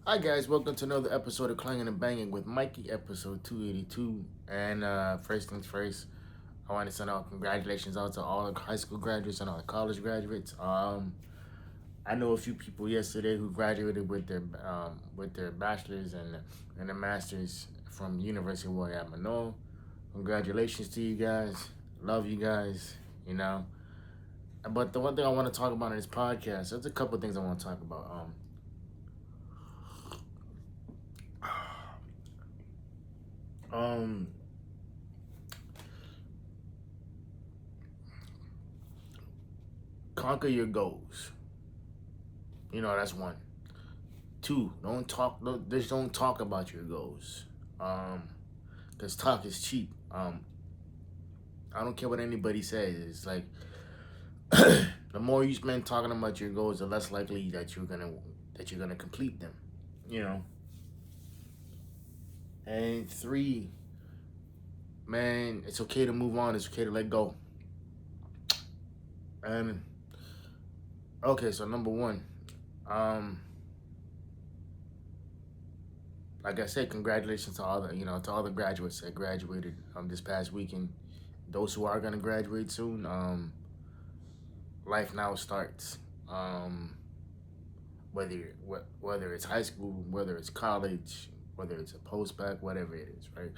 Hi guys, welcome to another episode of Clangin and Bangin with Mikey, episode 282. And first things first, I want to send out congratulations out to all the high school graduates and all the college graduates. I know a few people yesterday who graduated with their bachelors and their masters from University of Royal Manoa. Congratulations to you guys. Love you guys. You know. But the one thing I want to talk about in this podcast, there's a couple of things I want to talk about. Um, Conquer your goals. That's one. Two, just don't talk about your goals. Cause talk is cheap. I don't care what anybody says. It's like the more you spend talking about your goals, the less likely that you're gonna complete them. You know. And three, man, it's okay to move on. It's okay to let go. And okay, so number one, um, like I said, congratulations to all the graduates that graduated this past weekend. Those who are gonna graduate soon, life now starts. Whether it's high school, whether it's college, whether it's a post bac, whatever it is, right?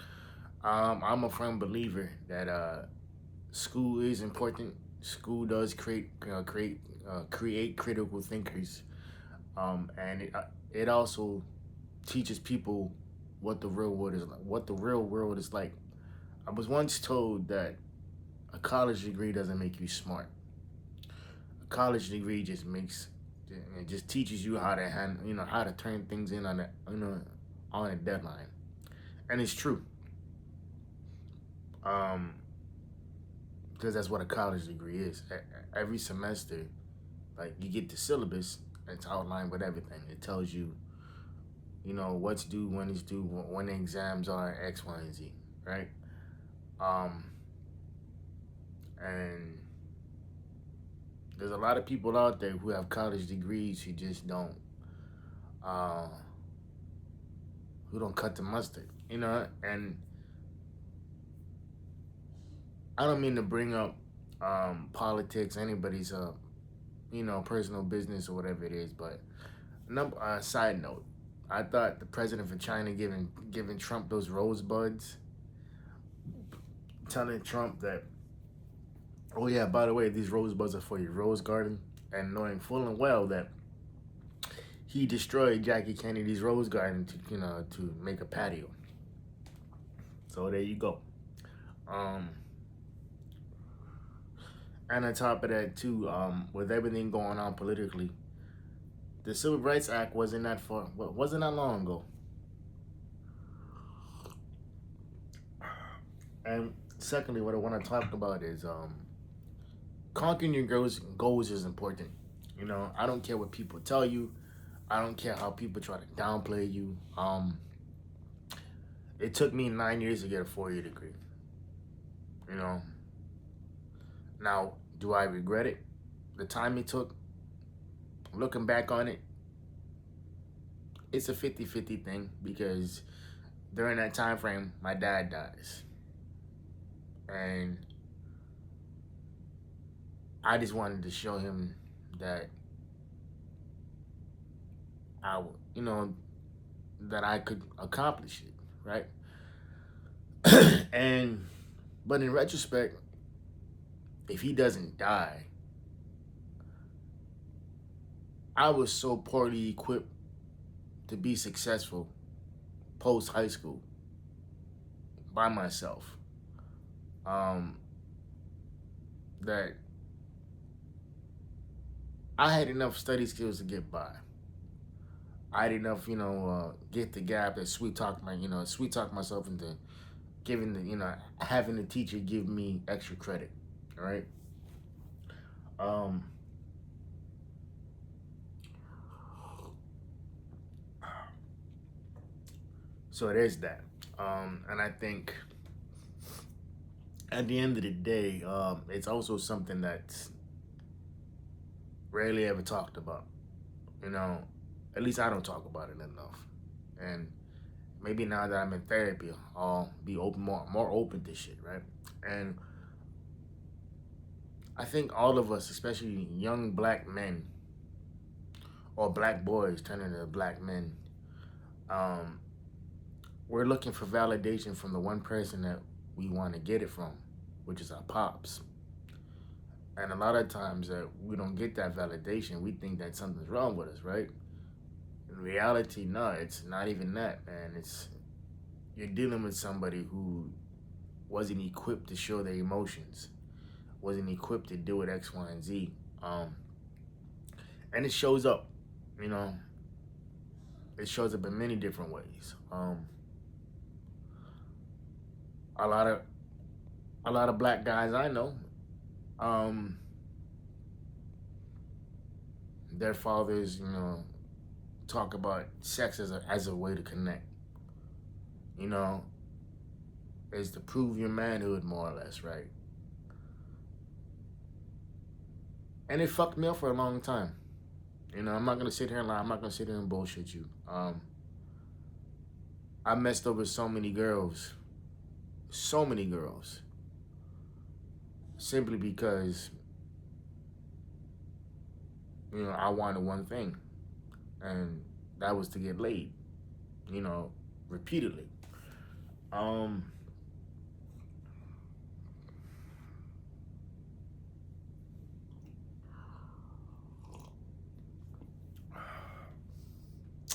I'm a firm believer that school is important. School does create critical thinkers, and it also teaches people what the real world is like. I was once told that a college degree doesn't make you smart. A college degree just teaches you how to how to turn things in on a deadline, and it's true. Um, because that's what a college degree is. Every semester, like you get the syllabus, it's outlined with everything. It tells you, what's due, when it's due, when the exams are, X, Y, and Z, right? Um, and there's a lot of people out there who have college degrees uh, who don't cut the mustard, And I don't mean to bring up politics, anybody's personal business or whatever it is, but side note, I thought the president of China giving Trump those rosebuds, telling Trump that, oh yeah, by the way, these rosebuds are for your rose garden, and knowing full and well that he destroyed Jackie Kennedy's rose garden to make a patio. So there you go. And on top of that too, with everything going on politically, the Civil Rights Act wasn't that long ago. And secondly, what I want to talk about is conquering your goals is important. I don't care what people tell you. I don't care how people try to downplay you. It took me 9 years to get a 4-year degree. You know. Now, do I regret it? The time it took, looking back on it, it's a 50-50 thing because during that time frame, my dad dies. And I just wanted to show him that I, you know, that I could accomplish it, right? and but in retrospect, if he doesn't die, I was so poorly equipped to be successful post high school by myself that I had enough study skills to get by. I had enough, get the gap that sweet talk myself into giving having the teacher give me extra credit, all right? Um, so there's that. And I think at the end of the day, it's also something that's rarely ever talked about. You know, At least I don't talk about it enough. And maybe now that I'm in therapy, I'll be more open to shit, right? And I think all of us, especially young black men or black boys turning to black men, um, we're looking for validation from the one person that we want to get it from, which is our pops. And a lot of times that we don't get that validation, we think that something's wrong with us, right? In reality, no, it's not even that, man. It's you're dealing with somebody who wasn't equipped to show their emotions, wasn't equipped to do it X, Y, and Z. And it shows up, you know, it shows up in many different ways. A lot of black guys I know, um, their fathers, talk about sex as a way to connect. You know, is to prove your manhood more or less, right? And it fucked me up for a long time. I'm not gonna sit here and lie. I'm not gonna sit here and bullshit you. I messed up with so many girls, simply because I wanted one thing, and that was to get laid. Repeatedly. Um,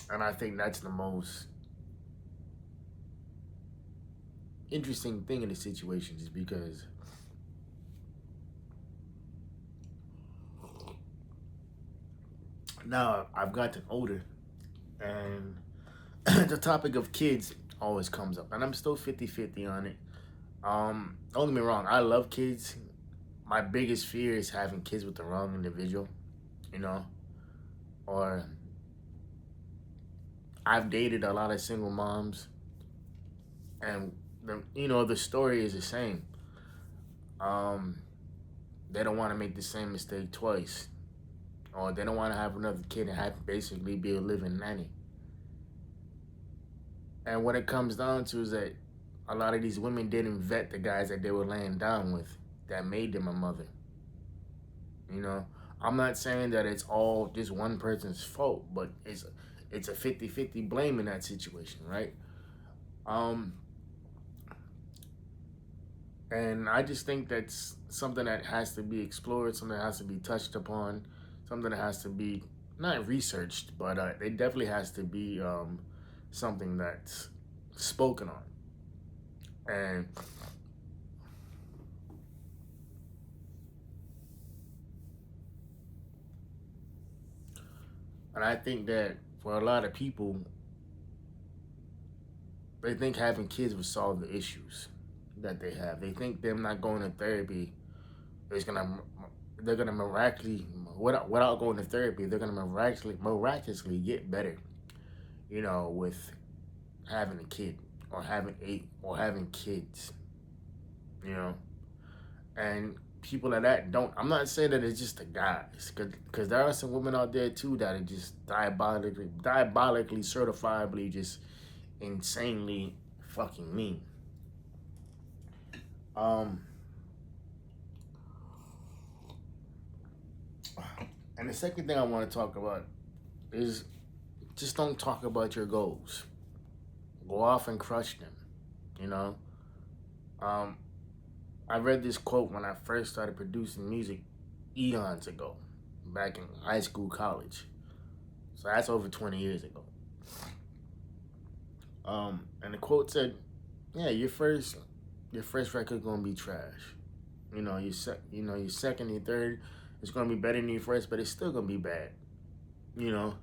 and I think that's the most interesting thing in the situation, is because now I've gotten older, and the topic of kids always comes up, and I'm still 50-50 on it. Don't get me wrong, I love kids. My biggest fear is having kids with the wrong individual, you know, or I've dated a lot of single moms, and the story is the same. Um, they don't want to make the same mistake twice, or they don't want to have another kid and have basically be a living nanny. And what it comes down to is that a lot of these women didn't vet the guys that they were laying down with that made them a mother. I'm not saying that it's all just one person's fault, but it's a 50-50 blame in that situation, right? Um, and I just think that's something that has to be explored, something that has to be touched upon, something that has to be not researched, but it definitely has to be something that's spoken on. And I think that for a lot of people, they think having kids will solve the issues that they have. They think them not going to therapy is they're gonna miraculously, without going to therapy, they're gonna miraculously get better. With having a kid, or having kids. You know, and people like that don't. I'm not saying that it's just the guys, because there are some women out there too that are just diabolically, certifiably, just insanely fucking mean. Um, and the second thing I want to talk about is just don't talk about your goals. Go off and crush them. You know, um, I read this quote when I first started producing music eons ago, back in high school, college. So that's over 20 years ago. And the quote said, "Yeah, your first record gonna be trash. Your second, your third, it's gonna be better than your first, but it's still gonna be bad. You know."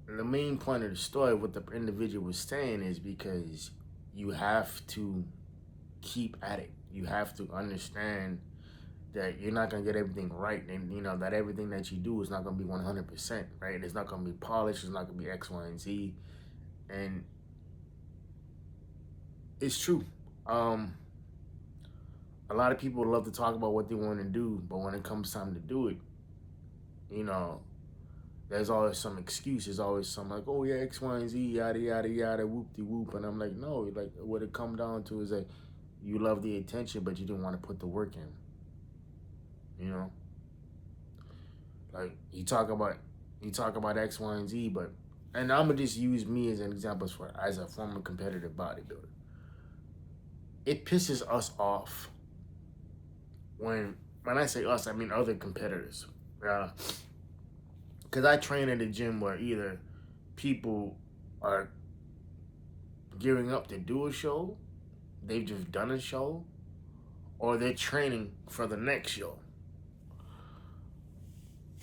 And the main point of the story, what the individual was saying, is because you have to keep at it. You have to understand that you're not gonna get everything right, and that everything that you do is not gonna be 100%, right? It's not gonna be polished. It's not gonna be X, Y, and Z, and it's true. Um, a lot of people love to talk about what they want to do, but when it comes time to do it, you know, there's always some excuse. There's always some like, oh yeah, X, Y, and Z, yada yada yada, whoop de whoop. And I'm like, no, like what it come down to is that you love the attention, but you didn't want to put the work in. You know, like you talk about X, Y, and Z, but and I'm gonna just use me as an example for as a former competitive bodybuilder. It pisses us off when I say us, I mean other competitors. Because I train at a gym where either people are gearing up to do a show, they've just done a show, or they're training for the next show.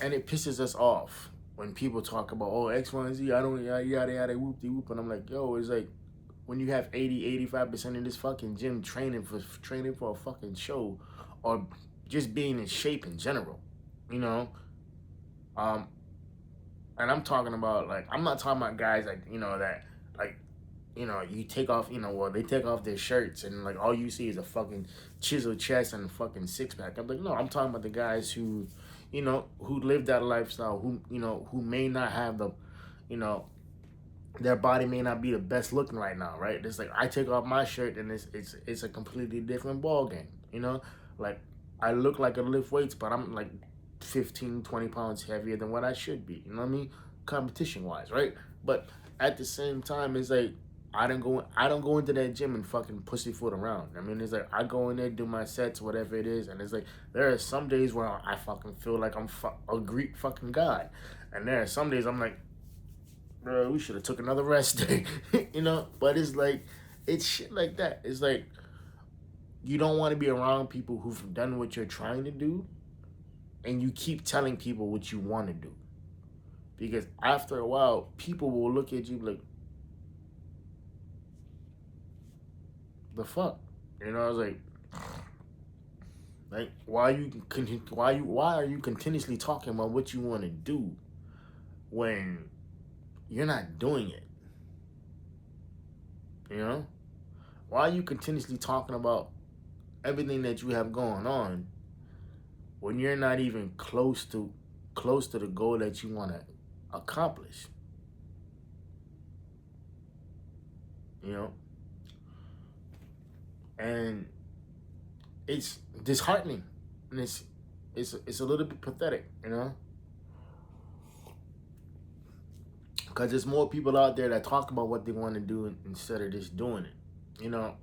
And it pisses us off when people talk about, oh, X, Y, and Z, I don't, yada, yada, whoop de whoop. And I'm like, yo, it's like when you have 85% of this fucking gym training for a fucking show or just being in shape in general, you know? Um, and I'm talking about, like, I'm not talking about guys like, that, like, you take off, well, they take off their shirts and, like, all you see is a fucking chiseled chest and a fucking six pack. I'm like, no, I'm talking about the guys who, who live that lifestyle, who may not have the, you know, their body may not be the best looking right now, right? It's like I take off my shirt and it's a completely different ball game, Like I look like I lift weights, but I'm like 15, 20 pounds heavier than what I should be. You know what I mean? Competition wise, right? But at the same time, it's like I don't go into that gym and fucking pussyfoot around. I mean, it's like I go in there, do my sets, whatever it is, and it's like there are some days where I fucking feel like I'm a Greek fucking god, and there are some days I'm like, bro, we should have took another rest day, But it's like, it's shit like that. It's like you don't want to be around people who've done what you're trying to do, and you keep telling people what you want to do, because after a while, people will look at you like, the fuck, I was like, why are you continuously talking about what you want to do when you're not doing it? Why are you continuously talking about everything that you have going on when you're not even close to the goal that you want to accomplish? And it's disheartening, and it's a little bit pathetic, because there's more people out there that talk about what they want to do instead of just doing it.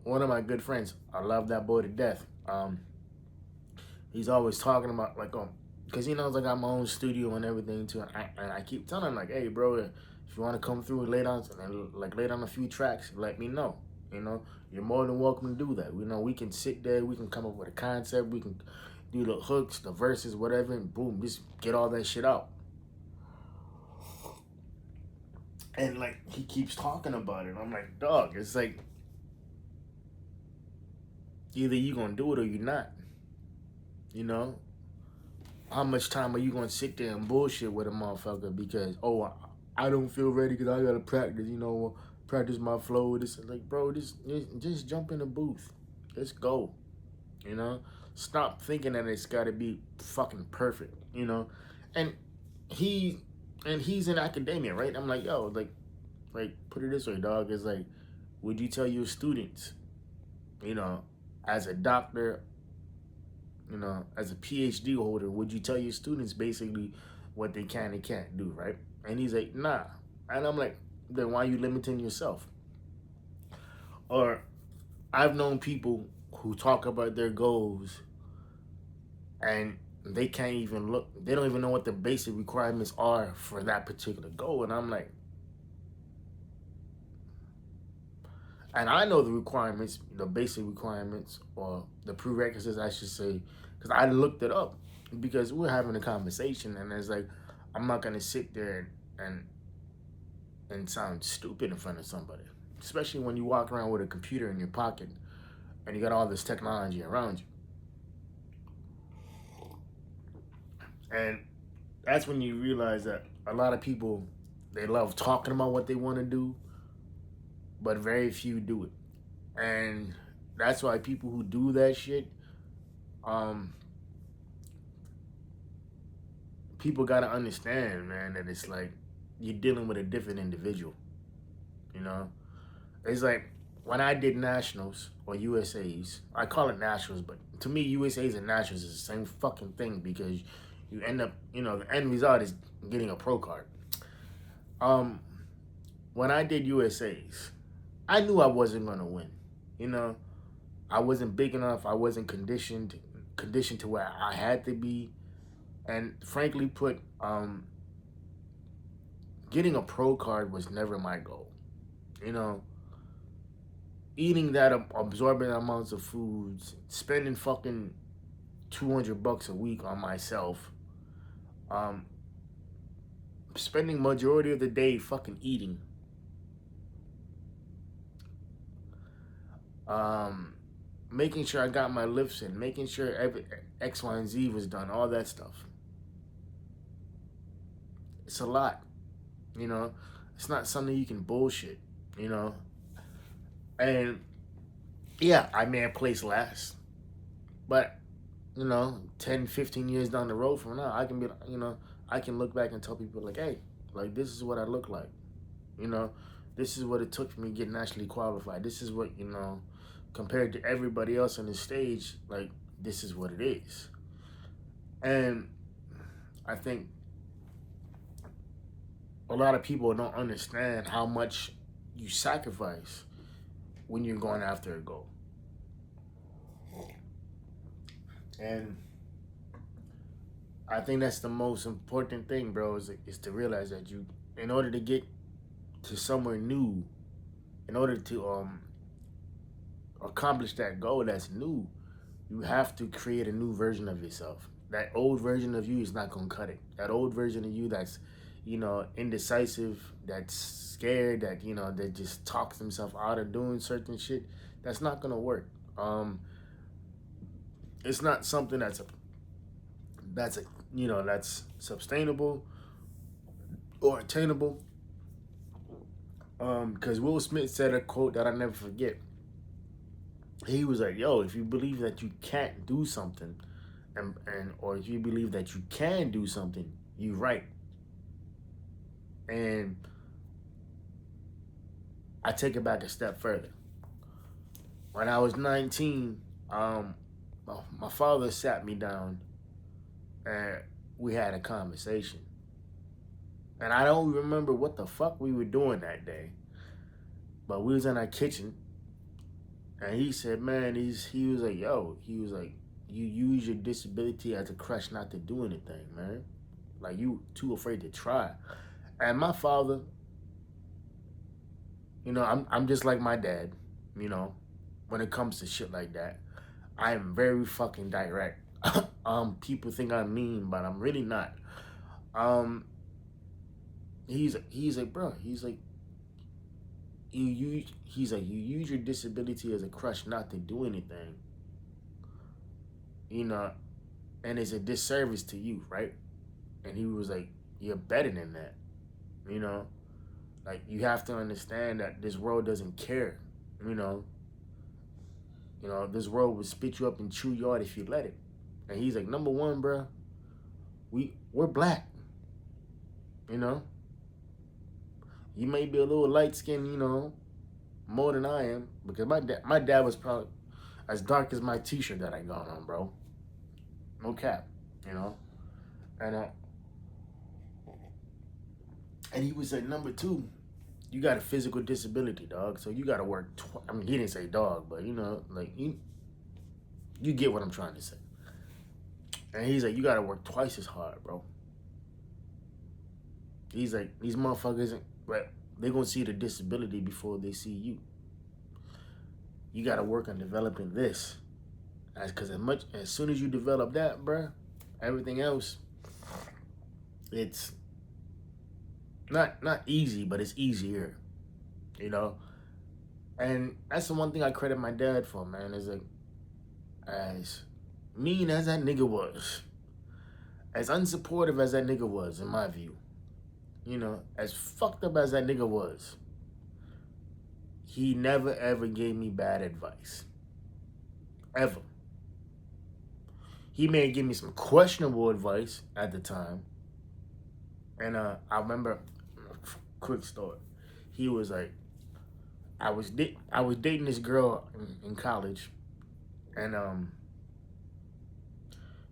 One of my good friends, I love that boy to death. He's always talking about like, because he knows I got my own studio and everything too, and I keep telling him like, hey, bro, if you want to come through and lay down a few tracks, let me know. You're more than welcome to do that. We can sit there, we can come up with a concept, we can do the hooks, the verses, whatever, and boom, just get all that shit out. And like he keeps talking about it. I'm like, dog, it's like either you gonna do it or you're not. How much time are you gonna sit there and bullshit with a motherfucker because I don't feel ready because I gotta practice, practice my flow. This like, bro, just jump in the booth. Let's go. Stop thinking that it's gotta be fucking perfect. And he's in academia, right? I'm like, yo, like put it this way, dog. It's like, would you tell your students, as a doctor, as a PhD holder, would you tell your students basically what they can and can't do, right? And he's like, nah. And I'm like, then why are you limiting yourself? Or I've known people who talk about their goals and they can't even look, they don't even know what the basic requirements are for that particular goal. And I'm like, and I know the requirements, the basic requirements, or the prerequisites, I should say, because I looked it up, because we're having a conversation, and it's like, I'm not going to sit there and sound stupid in front of somebody, especially when you walk around with a computer in your pocket and you got all this technology around you. And that's when you realize that a lot of people, they love talking about what they want to do, but very few do it. And that's why people who do that shit, people gotta understand, man, that it's like you're dealing with a different individual. You know, it's like when I did nationals or USA's, I call it nationals, but to me, USA's and nationals is the same fucking thing because you end up, the end result is getting a pro card. Um, when I did USA's, I knew I wasn't gonna win. You know, I wasn't big enough. I wasn't conditioned to where I had to be, and frankly, getting a pro card was never my goal. You know, eating that absorbent amounts of foods, spending fucking $200 a week on myself, um, spending majority of the day fucking eating, um, making sure I got my lifts in, making sure every X, Y, and Z was done, all that stuff. It's a lot, you know. It's not something you can bullshit, you know. And yeah, I may have placed last, but 10, 15 years down the road from now, I can be, I can look back and tell people like, hey, like this is what I look like, you know, this is what it took for me to get nationally qualified. This is what, compared to everybody else on the stage, like this is what it is. And I think a lot of people don't understand how much you sacrifice when you're going after a goal. And I think that's the most important thing, bro, is to realize that in order to get to somewhere new, in order to accomplish that goal that's new, you have to create a new version of yourself. That old version of you is not gonna cut it. That old version of you that's, indecisive, that's scared, that just talks himself out of doing certain shit, that's not gonna work. It's not something that's sustainable or attainable. Because Will Smith said a quote that I never forget. He was like, "Yo, if you believe that you can't do something, or if you believe that you can do something, you right." And I take it back a step further. When I was 19, my father sat me down and we had a conversation. And I don't remember what the fuck we were doing that day, but we was in our kitchen, and he said, "Man, he was like, yo, he was like, you use your disability as a crutch not to do anything, man. Like you too afraid to try." And my father, I'm just like my dad, when it comes to shit like that. I am very fucking direct. People think I'm mean, but I'm really not. He's like, bro, he's like, you use your disability as a crutch not to do anything, and it's a disservice to you, right? And he was like, you're better than that, like you have to understand that this world doesn't care, this world will spit you up and chew you out if you let it. And he's like, number one, bro, we're black, You may be a little light skinned, more than I am, because my dad was probably as dark as my t-shirt that I got on, bro. No cap, and he was like, number two, you got a physical disability, dog. So you got to work. I mean, he didn't say dog, but like you get what I'm trying to say. And he's like, you got to work twice as hard, bro. He's like, these motherfuckers, right? They're gonna see the disability before they see you. You got to work on developing this, because as soon as you develop that, bro, everything else, it's not easy, but it's easier, And that's the one thing I credit my dad for, man. Is like, as mean as that nigga was, as unsupportive as that nigga was, in my view, as fucked up as that nigga was, he never ever gave me bad advice. Ever. He may give me some questionable advice at the time, And I remember, quick story. He was like, I was dating this girl in college, and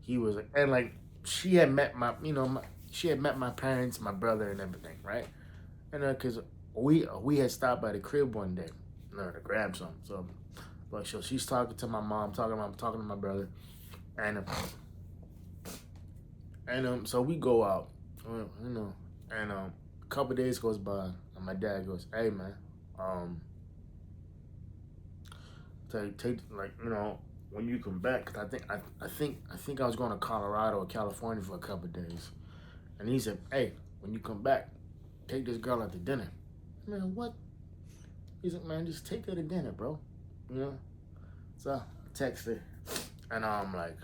he was like, and like she had met my, she had met my parents, my brother, and everything, right? And cause we had stopped by the crib one day, to grab something. So, but so she's talking to my mom, talking to my brother, and so we go out, and a couple days goes by, and my dad goes, "Hey man, um, take like when you come back, 'cause I think I was going to Colorado or California for a couple days, and he said, hey, when you come back, take this girl out to dinner." Man, what? He's like, man, just take her to dinner, bro. You know. So I text her, and I'm like,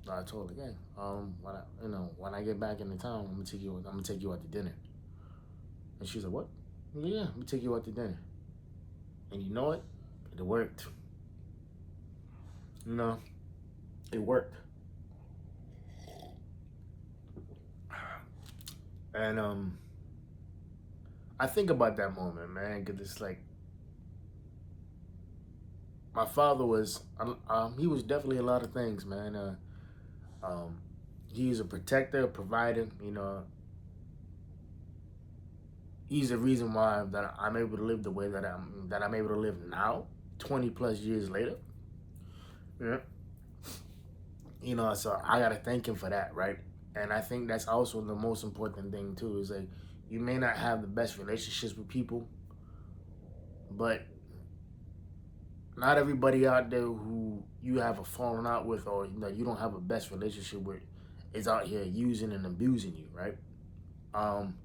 I told her, yeah, when I get back into town, I'm gonna take you out to dinner. And she's like, what? Yeah, I'm gonna take you out to dinner. And you know what? It worked. You know, it worked. And I think about that moment, man, because it's like my father was, he was definitely a lot of things, man. Um, he's a protector, a provider. He's the reason why that I'm able to live the way that I'm able to live now, 20 plus years later. Yeah. So I gotta thank him for that, right? And I think that's also the most important thing too. Is like you may not have the best relationships with people, but not everybody out there who you have a falling out with, or you don't have a best relationship with, is out here using and abusing you, right? Um,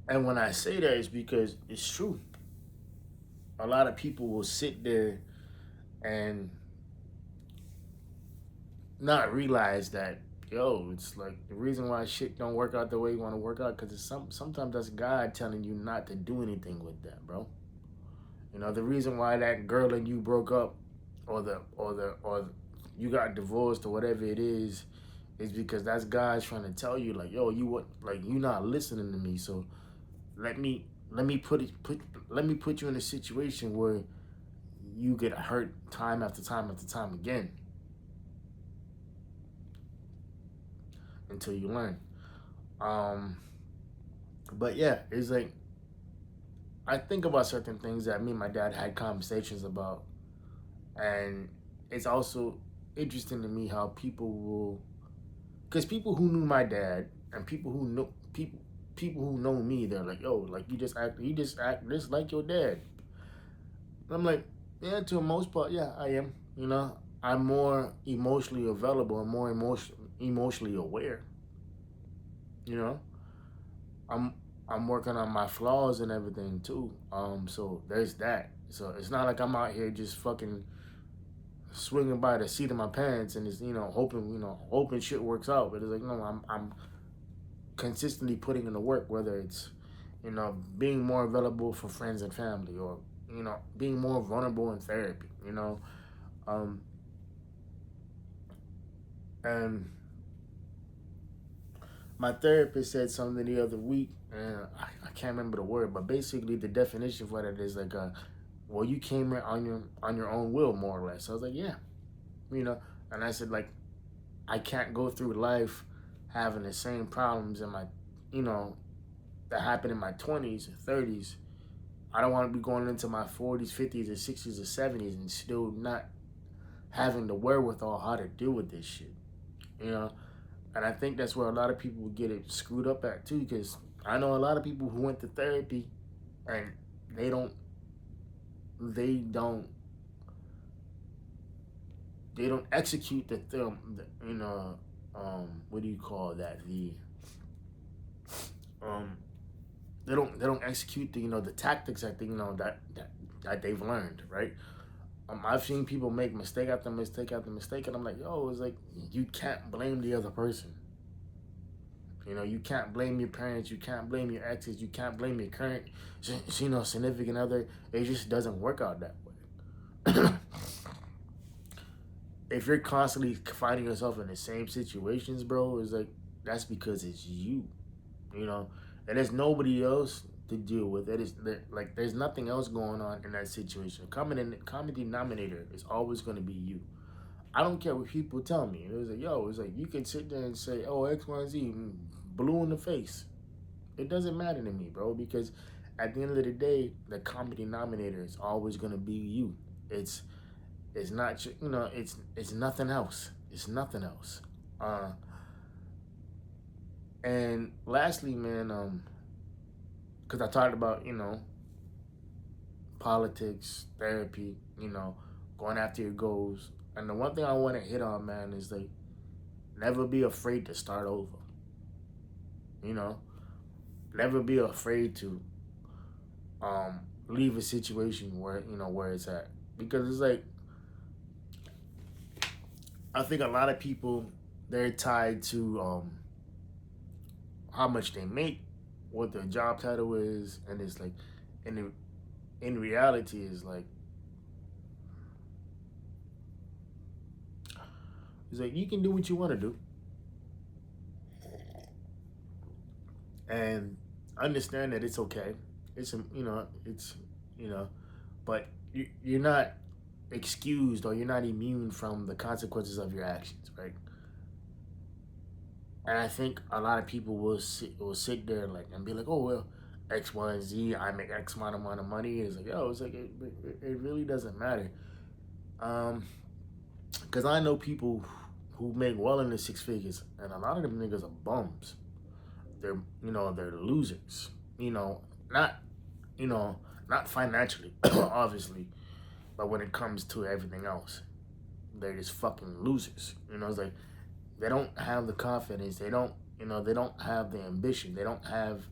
and when I say that, it's because it's true. A lot of people will sit there and not realize that, yo, it's like the reason why shit don't work out the way you want to work out, because sometimes that's God telling you not to do anything with that, bro. The reason why that girl and you broke up, or you got divorced or whatever it is because that's God trying to tell you, like, yo, you what, like, you not listening to me. So let me let me put you in a situation where you get hurt time after time after time again until you learn. Um, but yeah, it's like I think about certain things that me and my dad had conversations about, and it's also interesting to me how people will, because people who knew my dad and people who know me, they're like, yo, like you just act just like your dad. And I'm like, yeah, to the most part, yeah, I am. I'm more emotionally available and more emotionally aware. You know, I'm I'm working on my flaws and everything too. So there's that. So it's not like I'm out here just fucking swinging by the seat of my pants and just hoping shit works out. But it's like, no, I'm consistently putting in the work, whether it's being more available for friends and family, or being more vulnerable in therapy. Um, and my therapist said something the other week, and I can't remember the word, but basically the definition for that is like, well, you came here on your own will, more or less. So I was like, yeah, and I said, like, I can't go through life having the same problems in my, you know, that happened in my 20s and 30s. I don't want to be going into my 40s, 50s, or 60s, or 70s and still not having the wherewithal how to deal with this shit, you know? And I think that's where a lot of people get it screwed up at too, because I know a lot of people who went to therapy and they don't, they don't, they don't execute the film, what do you call that? Um, they don't execute the the tactics that that they've learned, right? I've seen people make mistake after mistake after mistake, and I'm like, yo, it's like you can't blame the other person. You can't blame your parents, you can't blame your exes, you can't blame your current, significant other. It just doesn't work out that way. If you're constantly finding yourself in the same situations, bro, it's like that's because it's you, you know, and there's nobody else to deal with. It is like there's nothing else going on in that situation. Common denominator is always going to be you. I don't care what people tell me. It was like, yo, it's like you can sit there and say, oh, X, Y, and Z, blue in the face. It doesn't matter to me, bro, because at the end of the day, the common denominator is always gonna be you. It's it's not it's nothing else. It's nothing else. Uh, and lastly, man, because I talked about politics, therapy, going after your goals, and the one thing I want to hit on, man, is like never be afraid to start over. You know, never be afraid to leave a situation where it's at, because it's like I think a lot of people, they're tied to how much they make, what their job title is, and it's like in reality is like it's like you can do what you want to do and understand that it's okay. It's you know, but you're not excused or you're not immune from the consequences of your actions, right? And I think a lot of people will sit there like and be like, oh well, X, Y, and Z. I make X amount of money. It's like, yo, it's like it really doesn't matter. Um, because I know people who make well into six figures, and a lot of them niggas are bums. They're losers. You know, not you know not financially, obviously, but when it comes to everything else, they're just fucking losers. It's like they don't have the confidence. They don't have the ambition. They don't have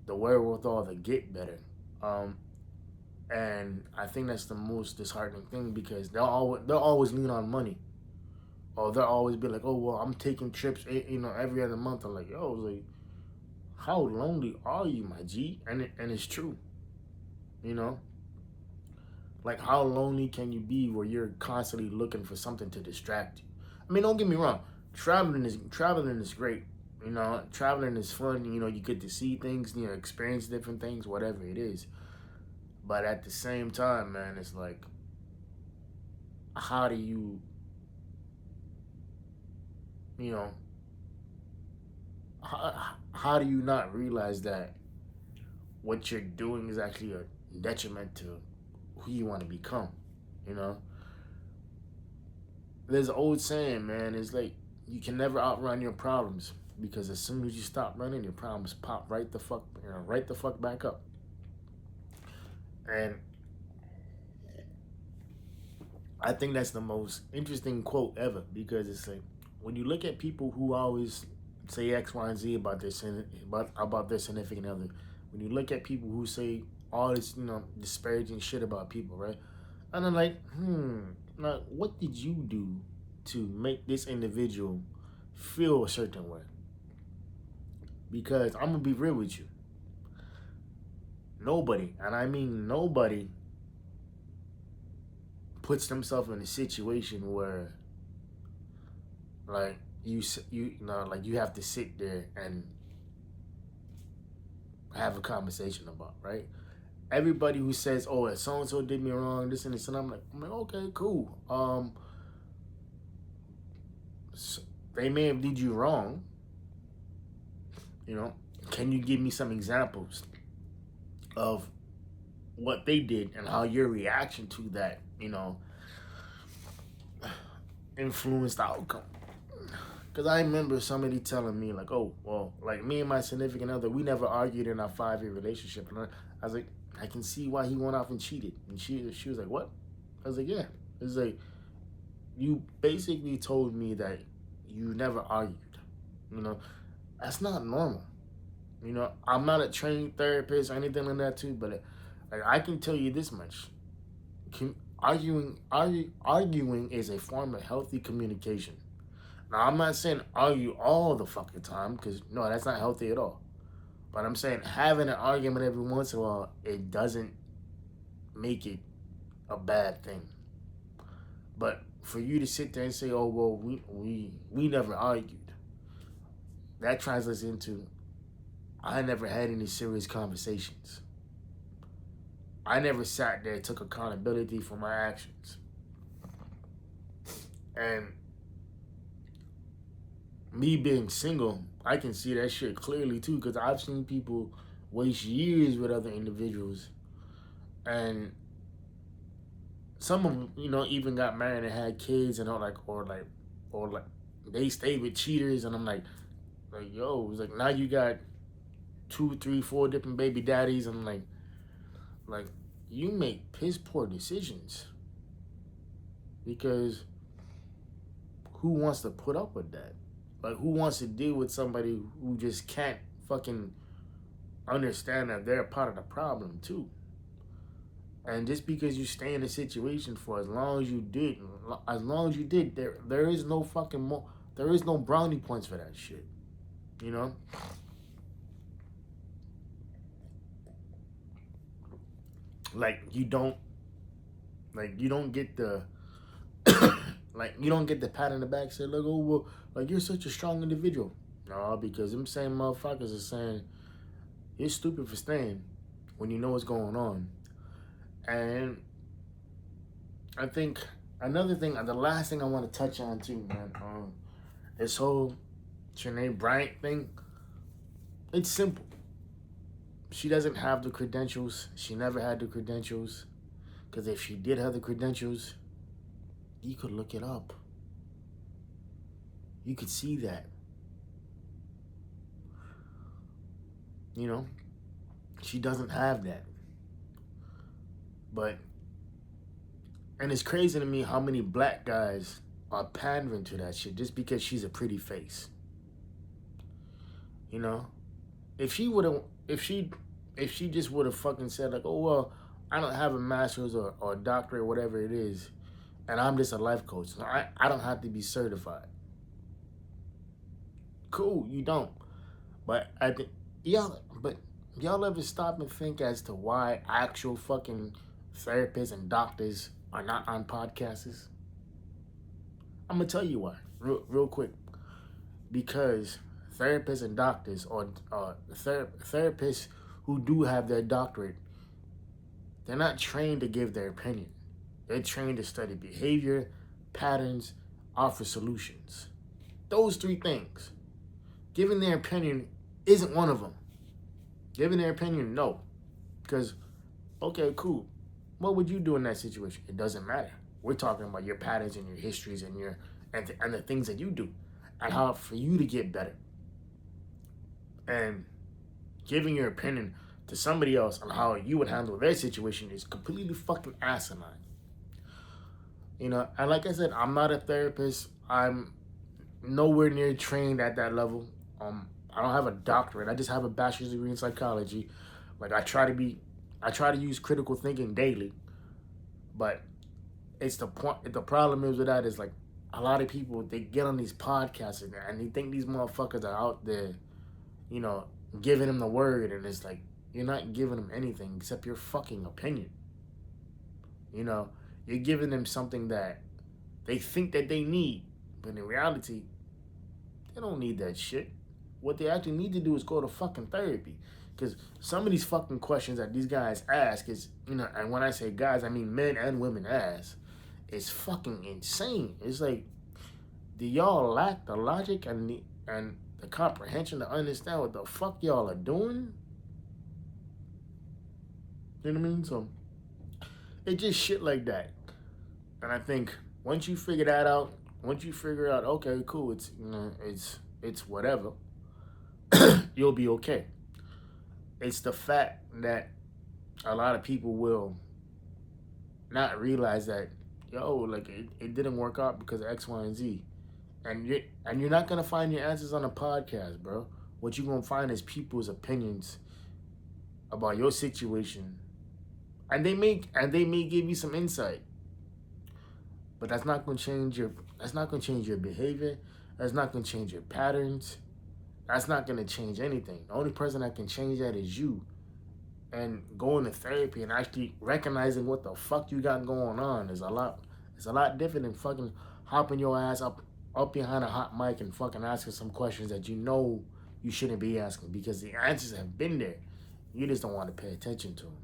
the wherewithal to get better. Um, and I think that's the most disheartening thing, because they'll always lean on money, or they'll always be like, oh well, I'm taking trips, every other month. I'm like, yo, like, how lonely are you, my G? And it's true, you know. Like, how lonely can you be where you're constantly looking for something to distract you? I mean, don't get me wrong. Traveling is great. Traveling is fun. You get to see things, experience different things, whatever it is. But at the same time, man, it's like, how do you, you know, how do you not realize that what you're doing is actually a detriment to who you want to become? You know, there's an old saying, man. It's like you can never outrun your problems, because as soon as you stop running, your problems pop right the fuck back up. And I think that's the most interesting quote ever, because it's like when you look at people who always say X, Y, and Z about their significant other, when you look at people who say all this disparaging shit about people, right? And I'm like, now what did you do to make this individual feel a certain way? Because I'm gonna be real with you, nobody, and I mean nobody, puts themselves in a situation where like like you have to sit there and have a conversation about, right? Everybody who says, oh, so and so did me wrong, this and this, and I'm like, okay, cool. So they may have did you wrong. Can you give me some examples of what they did and how your reaction to that, influenced the outcome? Because I remember somebody telling me, like, oh, well, like me and my significant other, we never argued in our 5-year relationship. And I was like, I can see why he went off and cheated. And she was like, what? I was like, yeah. It's like, you basically told me that you never argued. That's not normal. I'm not a trained therapist or anything like that too, but like I can tell you this much: arguing is a form of healthy communication. Now, I'm not saying argue all the fucking time, because no, that's not healthy at all. But I'm saying having an argument every once in a while, it doesn't make it a bad thing. But for you to sit there and say, "Oh well, we never argued," that translates into I never had any serious conversations. I never sat there and took accountability for my actions. And me being single, I can see that shit clearly too, because I've seen people waste years with other individuals. And some of them, even got married and had kids and all, or they stayed with cheaters. And I'm like, yo, it's like now you got 2, 3, 4 different baby daddies. And I'm like you make piss poor decisions, because who wants to put up with that? Like, who wants to deal with somebody who just can't fucking understand that they're a part of the problem too? And just because you stay in a situation for as long as you did, there is no fucking there is no brownie points for that shit. Like you don't get the you don't get the pat on the back, say like, oh well, like you're such a strong individual. No, because them same motherfuckers are saying you're stupid for staying when you know what's going on. And I think another thing, the last thing I want to touch on too, man, this whole Trinae Bryant thing, it's simple. She doesn't have the credentials. She never had the credentials. Because if she did have the credentials, you could look it up. You could see that. She doesn't have that. And it's crazy to me how many black guys are pandering to that shit just because she's a pretty face. If she just would have fucking said like, oh well, I don't have a master's or a doctorate, whatever it is, and I'm just a life coach. So I don't have to be certified. Cool, you don't. But y'all ever stop and think as to why actual fucking therapists and doctors are not on podcasts? I'm gonna tell you why, real quick. Because therapists and doctors, or therapists who do have their doctorate, they're not trained to give their opinion. They're trained to study behavior, patterns, offer solutions. Those 3 things. Giving their opinion isn't one of them. Giving their opinion, no. Because, okay, cool. What would you do in that situation? It doesn't matter. We're talking about your patterns and your histories and and the things that you do and how for you to get better. And giving your opinion to somebody else on how you would handle their situation is completely fucking asinine. And like I said, I'm not a therapist. I'm nowhere near trained at that level. I don't have a doctorate. I just have a bachelor's degree in psychology. Like I try to use critical thinking daily. But it's the point. The problem is with that is like a lot of people, they get on these podcasts and they think these motherfuckers are out there, giving them the word, and it's like you're not giving them anything except your fucking opinion. You're giving them something that they think that they need, but in reality, they don't need that shit. What they actually need to do is go to fucking therapy. Because some of these fucking questions that these guys ask is, and when I say guys, I mean men and women ask, is fucking insane. It's like, do y'all lack the logic and the comprehension to understand what the fuck y'all are doing? You know what I mean? So, it's just shit like that. And I think once you figure that out, okay, cool, it's whatever, you'll be okay. It's the fact that a lot of people will not realize that, like it didn't work out because of X, Y, and Z. And you're not gonna find your answers on a podcast, bro. What you're gonna find is people's opinions about your situation. And they may give you some insight. But that's not gonna change your behavior. That's not gonna change your patterns. That's not gonna change anything. The only person that can change that is you. And going to therapy and actually recognizing what the fuck you got going on is a lot different than fucking hopping your ass up behind a hot mic and fucking asking some questions that you shouldn't be asking because the answers have been there. You just don't want to pay attention to them.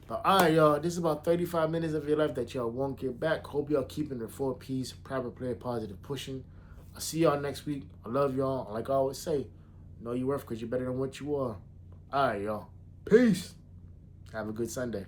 But all right, y'all, this is about 35 minutes of your life that y'all won't get back. Hope y'all keeping the 4 P's, private player, positive pushing. I'll see y'all next week. I love y'all. Like I always say, know your worth because you're better than what you are. All right, y'all. Peace. Have a good Sunday.